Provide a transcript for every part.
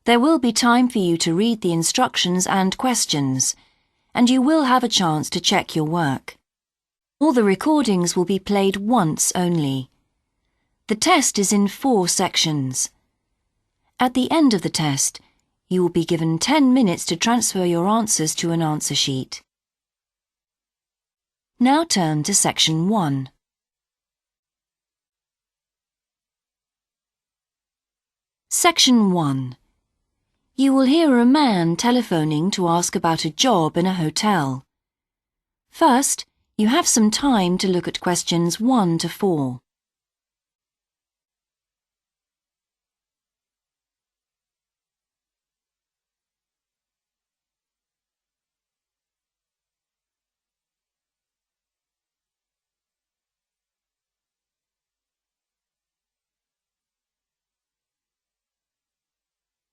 There will be time for you to read the instructions and questions, and you will have a chance to check your work. All the recordings will be played once only. The test is in 4 sections. At the end of the test, you will be given 10 minutes to transfer your answers to an answer sheet. Now turn to Section 1. Section 1. You will hear a man telephoning to ask about a job in a hotel. First, you have some time to look at questions 1 to 4.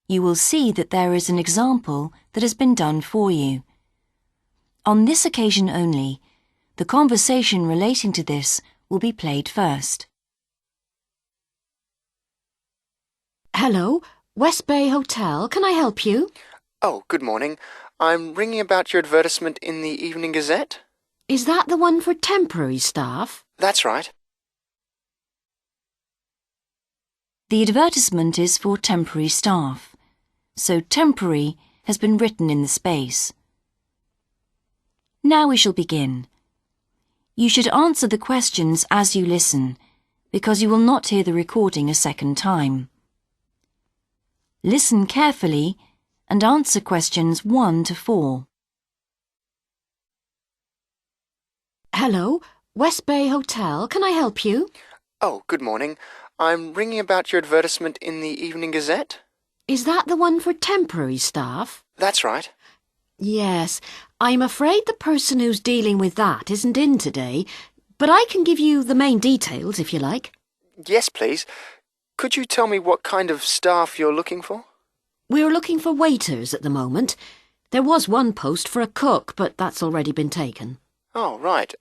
You will see that there is an example that has been done for you. On this occasion only, the conversation relating to this will be played first. Hello, West Bay Hotel. Can I help you? Oh, good morning. I'm ringing about your advertisement in the Evening Gazette. Is that the one for temporary staff? That's right. The advertisement is for temporary staff, so temporary has been written in the space. Now we shall begin. You should answer the questions as you listen, because you will not hear the recording a second time. Listen carefully and answer questions 1 to 4. Hello, West Bay Hotel. Can I help you? Oh, good morning. I'm ringing about your advertisement in the Evening Gazette. Is that the one for temporary staff? That's right. Yes, I'm afraid the person who's dealing with that isn't in today, but I can give you the main details if you like. Yes, please. Could you tell me what kind of staff you're looking for? We're looking for waiters at the moment. There was one post for a cook, but that's already been taken. Oh, right.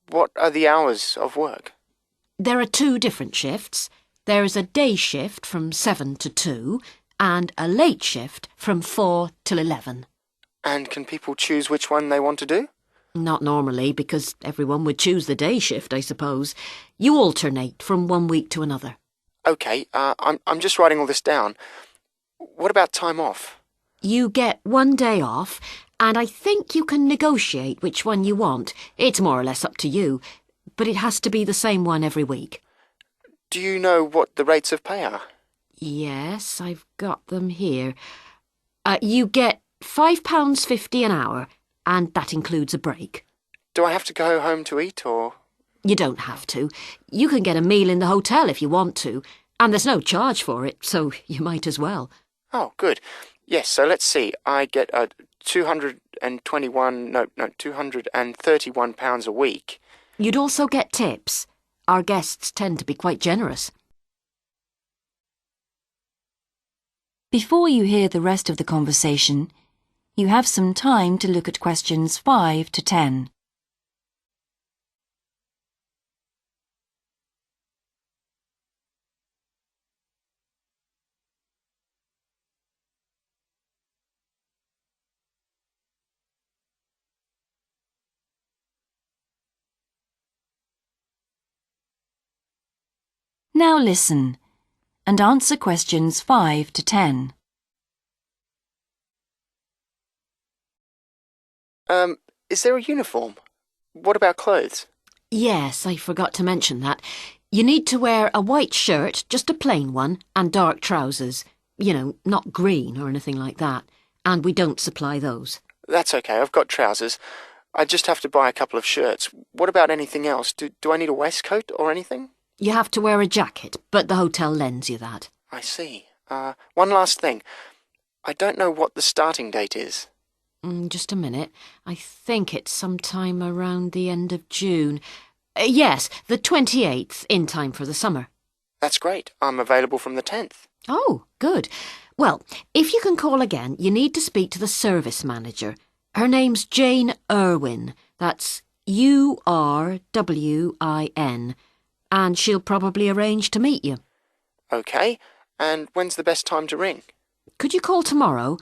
What are the hours of work? There are 2 different shifts. There is a day shift from 7 to 2 and a late shift from 4 till 11. And can people choose which one they want to do? Not normally, because everyone would choose the day shift, I suppose. You alternate from one week to another. OK, I'm just writing all this down. What about time off? You get 1 day off, and I think you can negotiate which one you want. It's more or less up to you, but it has to be the same one every week. Do you know what the rates of pay are? Yes, I've got them here. You get £5.50 an hour, and that includes a break. Do I have to go home to eat, or...? You don't have to. You can get a meal in the hotel if you want to, and there's no charge for it, so you might as well. Oh, good. Yes, so let's see. I get £231 a week. You'd also get tips. Our guests tend to be quite generous. Before you hear the rest of the conversation, you have some time to look at questions 5 to 10. Now listen and answer questions 5 to 10. Is there a uniform? What about clothes? Yes, I forgot to mention that. You need to wear a white shirt, just a plain one, and dark trousers. You know, not green or anything like that. And we don't supply those. That's OK, I've got trousers. I just have to buy a couple of shirts. What about anything else? Do I need a waistcoat or anything? You have to wear a jacket, but the hotel lends you that. I see. One last thing. I don't know what the starting date is. Just a minute. I think it's sometime around the end of June. Yes, the 28th, in time for the summer. That's great. I'm available from the 10th. Oh, good. Well, if you can call again, you need to speak to the service manager. Her name's Jane Irwin. That's Urwin. And she'll probably arrange to meet you. OK. And when's the best time to ring? Could you call tomorrow?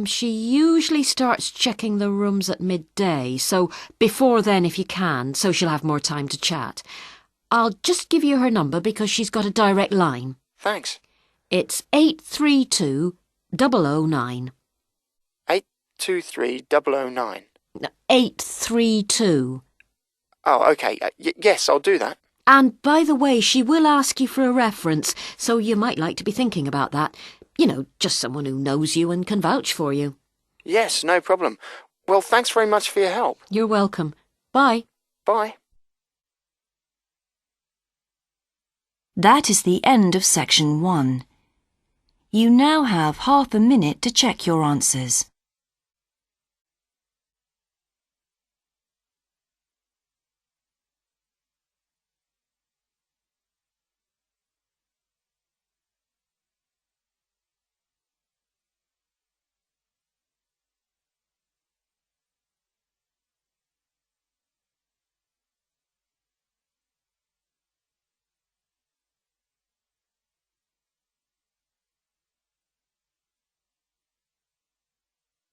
She usually starts checking the rooms at midday, so before then if you can, so she'll have more time to chat. I'll just give you her number because she's got a direct line. Thanks. It's 832-009. 823-009. 832. Oh, okay. Yes, I'll do that. And by the way, she will ask you for a reference, so you might like to be thinking about that. You know, just someone who knows you and can vouch for you. Yes, no problem. Well, thanks very much for your help. You're welcome. Bye. Bye. That is the end of section 1. You now have half a minute to check your answers.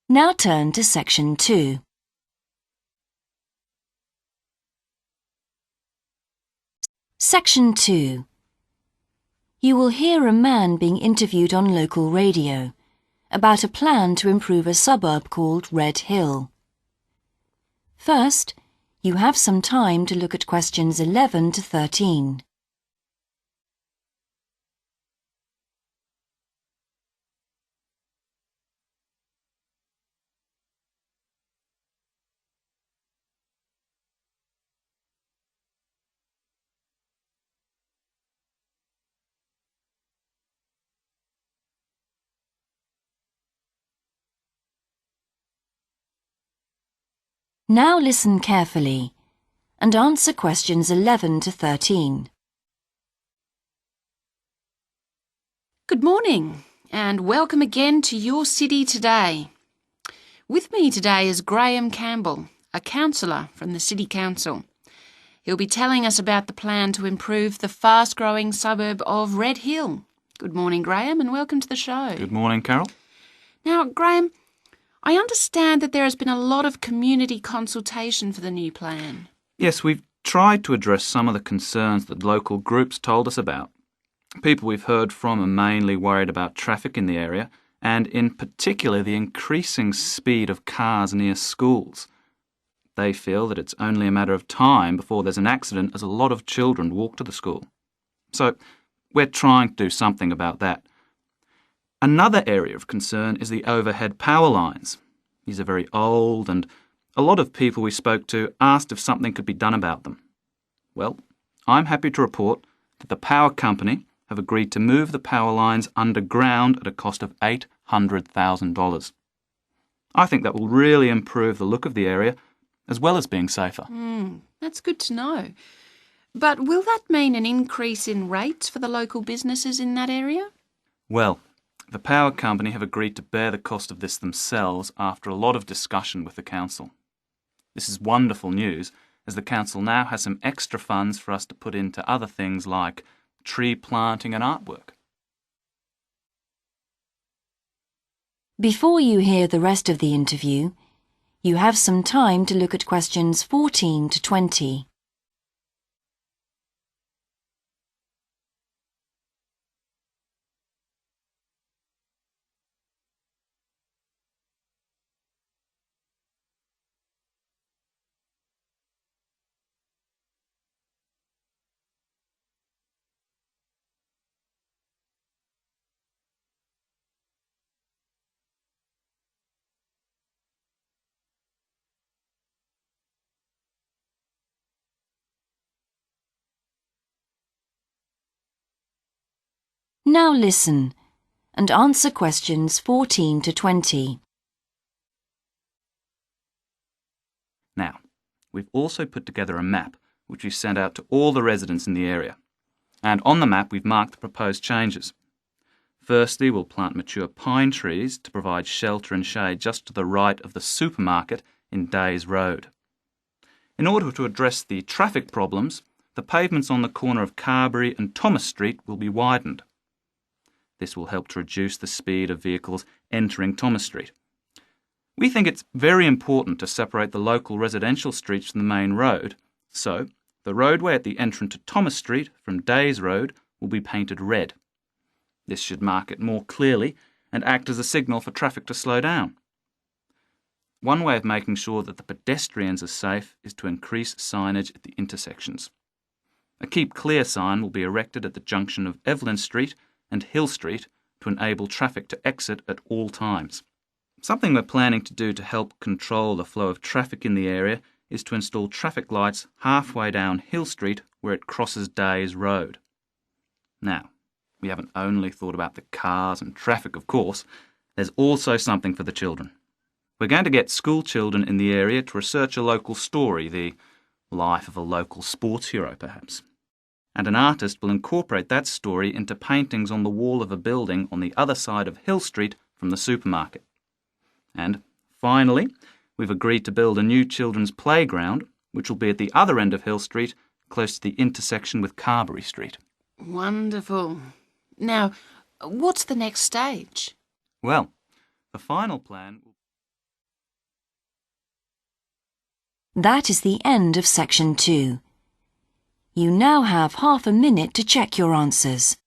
Now turn to section 2. Section 2. You will hear a man being interviewed on local radio about a plan to improve a suburb called Red Hill. First, you have some time to look at questions 11 to 13. Now listen carefully and answer questions 11 to 13. Good morning and welcome again to Your City Today. With me today is Graham Campbell, a councillor from the City Council. He'll be telling us about the plan to improve the fast-growing suburb of Red Hill. Good morning, Graham, and welcome to the show. Good morning, Carol. Now, Graham, I understand that there has been a lot of community consultation for the new plan. Yes, we've tried to address some of the concerns that local groups told us about. People we've heard from are mainly worried about traffic in the area and in particular the increasing speed of cars near schools. They feel that it's only a matter of time before there's an accident as a lot of children walk to the school. So we're trying to do something about that. Another area of concern is the overhead power lines. These are very old and a lot of people we spoke to asked if something could be done about them. Well, I'm happy to report that the power company have agreed to move the power lines underground at a cost of $800,000. I think that will really improve the look of the area as well as being safer. That's good to know. But will that mean an increase in rates for the local businesses in that area? Well, the power company have agreed to bear the cost of this themselves after a lot of discussion with the council. This is wonderful news, as the council now has some extra funds for us to put into other things like tree planting and artwork. Before you hear the rest of the interview, you have some time to look at questions 14 to 20. Now listen and answer questions 14 to 20. Now, we've also put together a map which we've sent out to all the residents in the area. And on the map we've marked the proposed changes. Firstly, we'll plant mature pine trees to provide shelter and shade just to the right of the supermarket in Days Road. In order to address the traffic problems, the pavements on the corner of Carberry and Thomas Street will be widened. This will help to reduce the speed of vehicles entering Thomas Street. We think it's very important to separate the local residential streets from the main road, so the roadway at the entrance to Thomas Street from Days Road will be painted red. This should mark it more clearly and act as a signal for traffic to slow down. One way of making sure that the pedestrians are safe is to increase signage at the intersections. A Keep Clear sign will be erected at the junction of Evelyn Street and Hill Street to enable traffic to exit at all times. Something we're planning to do to help control the flow of traffic in the area is to install traffic lights halfway down Hill Street where it crosses Days Road. Now, we haven't only thought about the cars and traffic, of course. There's also something for the children. We're going to get school children in the area to research a local story, the life of a local sports hero, perhaps. And an artist will incorporate that story into paintings on the wall of a building on the other side of Hill Street from the supermarket. And finally, we've agreed to build a new children's playground, which will be at the other end of Hill Street, close to the intersection with Carberry Street. Wonderful. Now, what's the next stage? Well, the final plan will... That is the end of section 2. You now have half a minute to check your answers.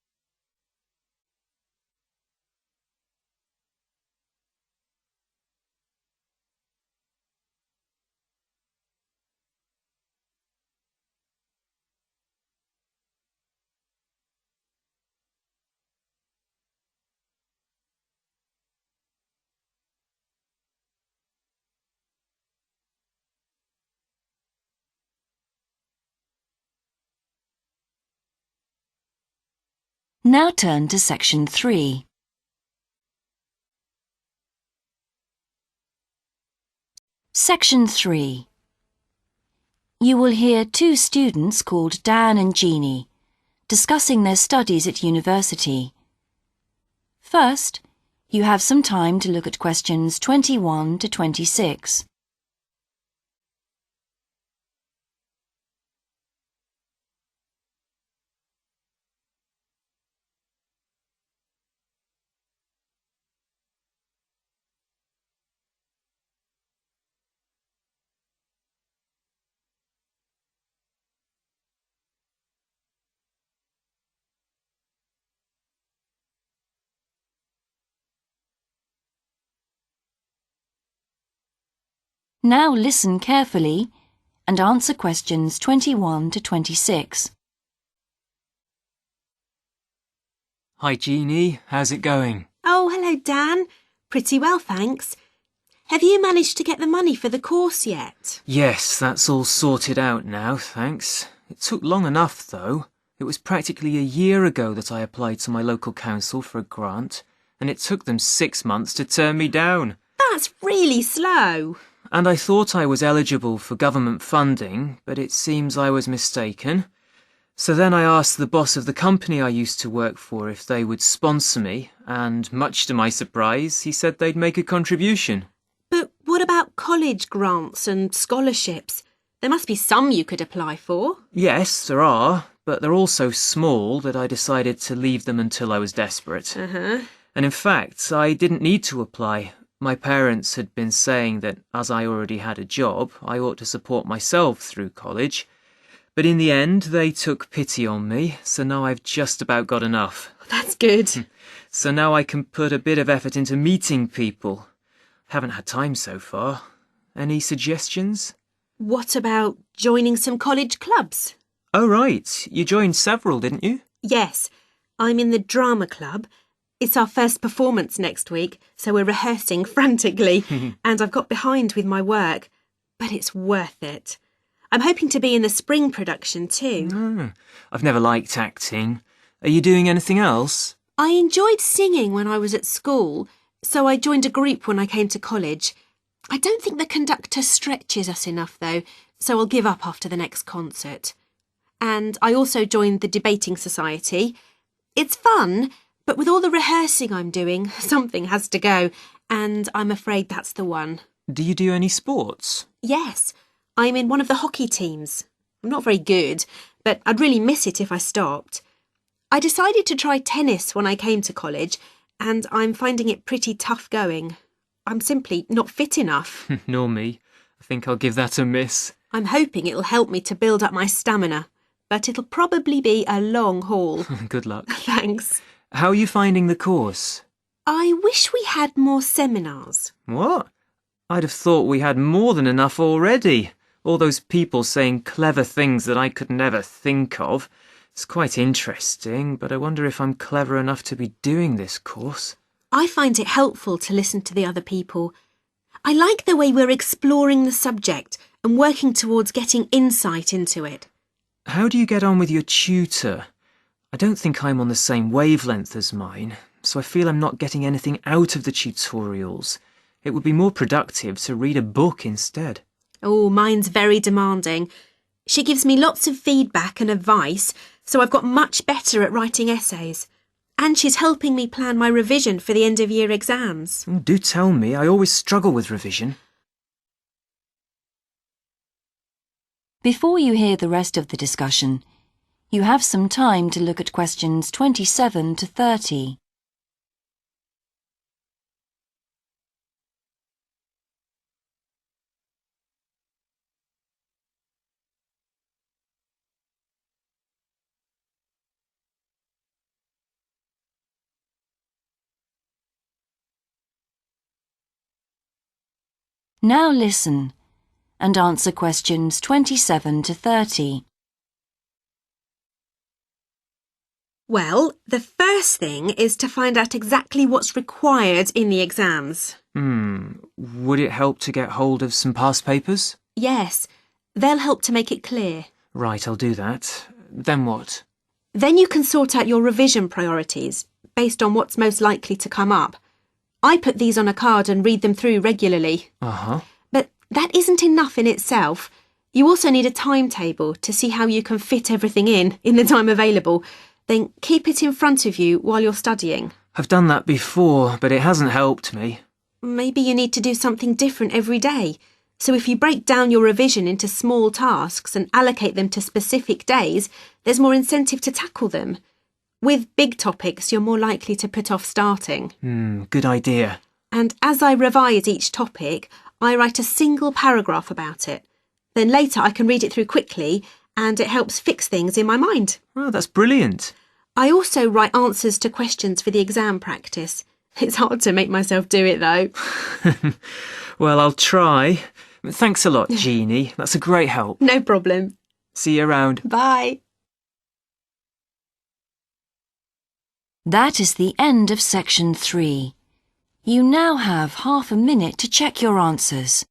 Now turn to section 3. Section 3. You will hear two students called Dan and Jeannie discussing their studies at university. First, you have some time to look at questions 21 to 26. Now listen carefully and answer questions 21 to 26. Hi Jeannie, how's it going? Oh, hello Dan. Pretty well, thanks. Have you managed to get the money for the course yet? Yes, that's all sorted out now, thanks. It took long enough though. It was practically a year ago that I applied to my local council for a grant, and it took them 6 months to turn me down. That's really slow. And I thought I was eligible for government funding, but it seems I was mistaken. So then I asked the boss of the company I used to work for if they would sponsor me, and much to my surprise, he said they'd make a contribution. But what about college grants and scholarships? There must be some you could apply for. Yes, there are, but they're all so small that I decided to leave them until I was desperate. And in fact, I didn't need to apply. My parents had been saying that as I already had a job, I ought to support myself through college. But in the end, they took pity on me, so now I've just about got enough. That's good. So now I can put a bit of effort into meeting people. Haven't had time so far. Any suggestions? What about joining some college clubs? Oh, right. You joined several, didn't you? Yes, I'm in the drama club. It's our first performance next week, so we're rehearsing frantically, and I've got behind with my work. But it's worth it. I'm hoping to be in the spring production too. I've never liked acting. Are you doing anything else? I enjoyed singing when I was at school, so I joined a group when I came to college. I don't think the conductor stretches us enough, though, so I'll give up after the next concert. And I also joined the debating society. It's fun, but with all the rehearsing I'm doing, something has to go, and I'm afraid that's the one. Do you do any sports? Yes, I'm in one of the hockey teams. I'm not very good, but I'd really miss it if I stopped. I decided to try tennis when I came to college, and I'm finding it pretty tough going. I'm simply not fit enough. Nor me. I think I'll give that a miss. I'm hoping it'll help me to build up my stamina, but it'll probably be a long haul. Good luck. Thanks. How are you finding the course? I wish we had more seminars. What? I'd have thought we had more than enough already. All those people saying clever things that I could never think of. It's quite interesting, but I wonder if I'm clever enough to be doing this course. I find it helpful to listen to the other people. I like the way we're exploring the subject and working towards getting insight into it. How do you get on with your tutor? I don't think I'm on the same wavelength as mine, so I feel I'm not getting anything out of the tutorials. It would be more productive to read a book instead. Oh, mine's very demanding. She gives me lots of feedback and advice, so I've got much better at writing essays. And she's helping me plan my revision for the end-of-year exams. Do tell me, I always struggle with revision. Before you hear the rest of the discussion, you have some time to look at questions 27 to 30. Now listen and answer questions 27 to 30. Well, the first thing is to find out exactly what's required in the exams. Would it help to get hold of some past papers? Yes, they'll help to make it clear. Right, I'll do that. Then what? Then you can sort out your revision priorities based on what's most likely to come up. I put these on a card and read them through regularly. Uh-huh. But that isn't enough in itself. You also need a timetable to see how you can fit everything in the time available. Then keep it in front of you while you're studying. I've done that before, but it hasn't helped me. Maybe you need to do something different every day. So if you break down your revision into small tasks and allocate them to specific days, there's more incentive to tackle them. With big topics, you're more likely to put off starting. Good idea. And as I revise each topic, I write a single paragraph about it. Then later I can read it through quickly and it helps fix things in my mind. Oh, that's brilliant. I also write answers to questions for the exam practice. It's hard to make myself do it though. Well, I'll try. Thanks a lot, Jeannie. That's a great help. No problem. See you around. Bye. That is the end of section 3. You now have half a minute to check your answers.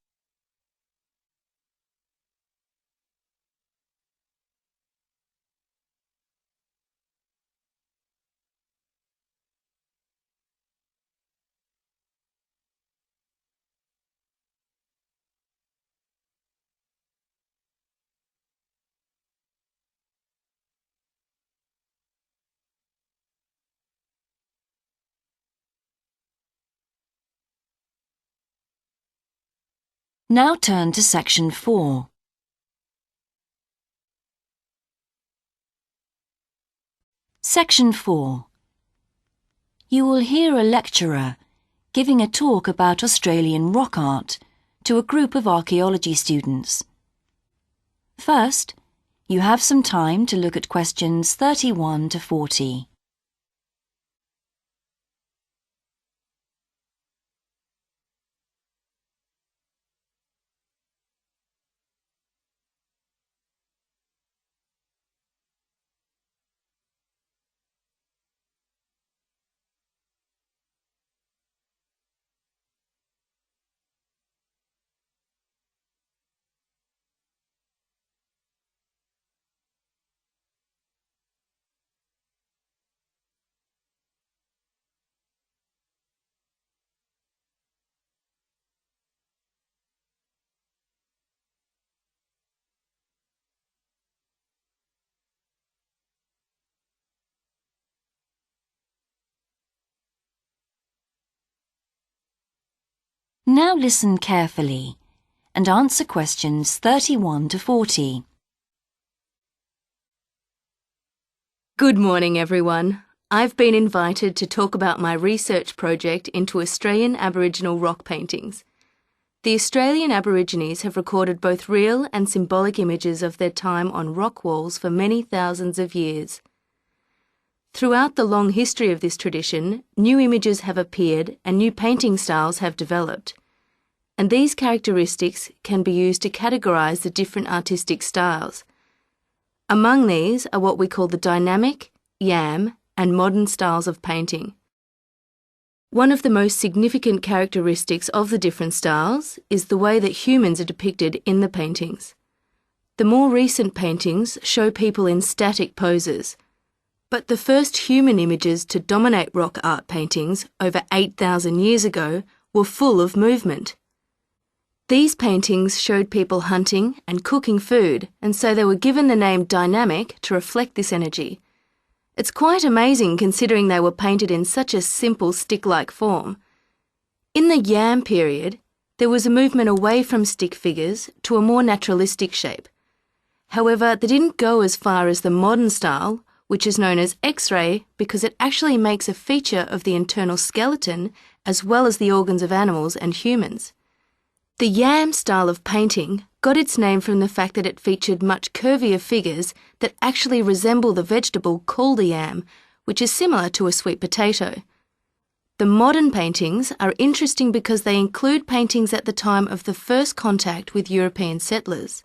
Now turn to section 4. Section 4. You will hear a lecturer giving a talk about Australian rock art to a group of archaeology students. First, you have some time to look at questions 31 to 40. Now listen carefully and answer questions 31 to 40. Good morning, everyone. I've been invited to talk about my research project into Australian Aboriginal rock paintings. The Australian Aborigines have recorded both real and symbolic images of their time on rock walls for many thousands of years. Throughout the long history of this tradition, new images have appeared and new painting styles have developed. And these characteristics can be used to categorise the different artistic styles. Among these are what we call the dynamic, yam, and modern styles of painting. One of the most significant characteristics of the different styles is the way that humans are depicted in the paintings. The more recent paintings show people in static poses, but the first human images to dominate rock art paintings over 8,000 years ago were full of movement. These paintings showed people hunting and cooking food, and so they were given the name dynamic to reflect this energy. It's quite amazing considering they were painted in such a simple stick-like form. In the Yam period, there was a movement away from stick figures to a more naturalistic shape. However, they didn't go as far as the modern style, which is known as X-ray because it actually makes a feature of the internal skeleton as well as the organs of animals and humans. The Yam style of painting got its name from the fact that it featured much curvier figures that actually resemble the vegetable called a yam, which is similar to a sweet potato. The modern paintings are interesting because they include paintings at the time of the first contact with European settlers.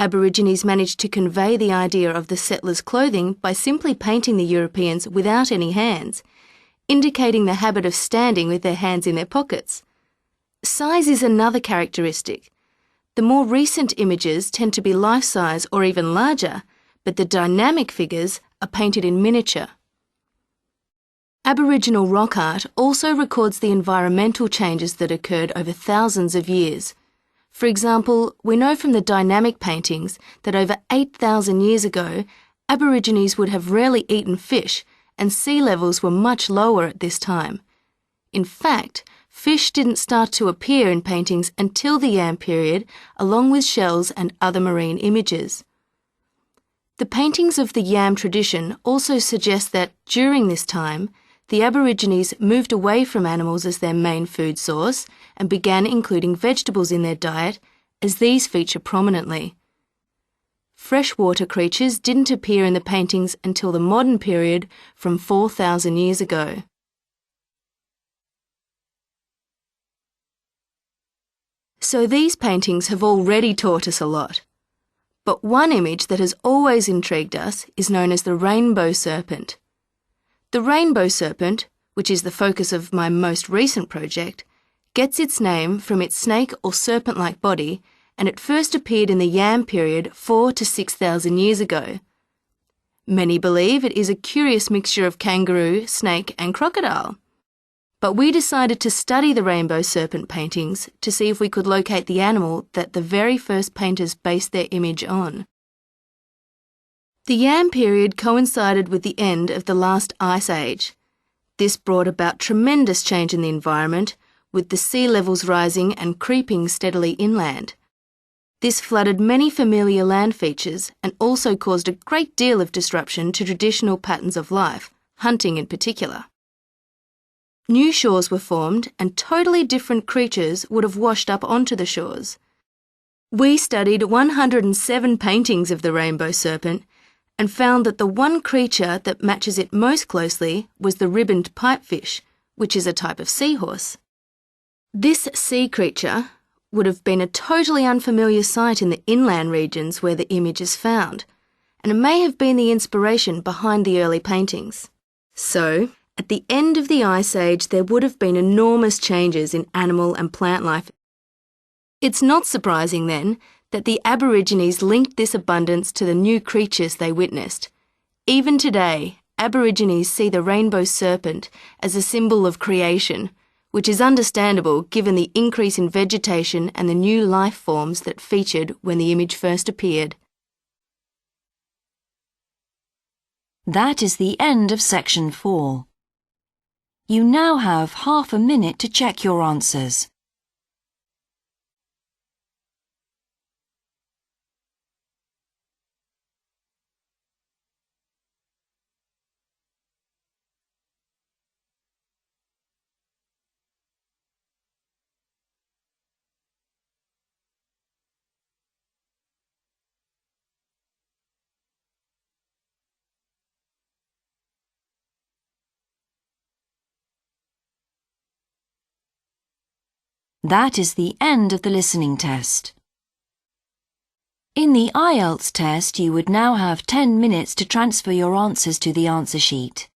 Aborigines managed to convey the idea of the settlers' clothing by simply painting the Europeans without any hands, indicating the habit of standing with their hands in their pockets. Size is another characteristic. The more recent images tend to be life-size or even larger, but the dynamic figures are painted in miniature. Aboriginal rock art also records the environmental changes that occurred over thousands of years. For example, we know from the dynamic paintings that over 8,000 years ago, Aborigines would have rarely eaten fish, and sea levels were much lower at this time. In fact, fish didn't start to appear in paintings until the Yam period, along with shells and other marine images. The paintings of the Yam tradition also suggest that, during this time, the Aborigines moved away from animals as their main food source and began including vegetables in their diet, as these feature prominently. Freshwater creatures didn't appear in the paintings until the modern period from 4,000 years ago. So these paintings have already taught us a lot. But one image that has always intrigued us is known as the rainbow serpent. The rainbow serpent, which is the focus of my most recent project, gets its name from its snake or serpent-like body, and it first appeared in the Yam period 4,000 to 6,000 years ago. Many believe it is a curious mixture of kangaroo, snake and crocodile. But we decided to study the rainbow serpent paintings to see if we could locate the animal that the very first painters based their image on. The Yam period coincided with the end of the last ice age. This brought about tremendous change in the environment, with the sea levels rising and creeping steadily inland. This flooded many familiar land features and also caused a great deal of disruption to traditional patterns of life, hunting in particular. New shores were formed and totally different creatures would have washed up onto the shores. We studied 107 paintings of the rainbow serpent and found that the one creature that matches it most closely was the ribboned pipefish, which is a type of seahorse. This sea creature would have been a totally unfamiliar sight in the inland regions where the image is found, and it may have been the inspiration behind the early paintings. So, at the end of the Ice Age, there would have been enormous changes in animal and plant life. It's not surprising, then, that the Aborigines linked this abundance to the new creatures they witnessed. Even today, Aborigines see the rainbow serpent as a symbol of creation, which is understandable given the increase in vegetation and the new life forms that featured when the image first appeared. That is the end of section 4. You now have half a minute to check your answers. That is the end of the listening test. In the IELTS test, you would now have 10 minutes to transfer your answers to the answer sheet.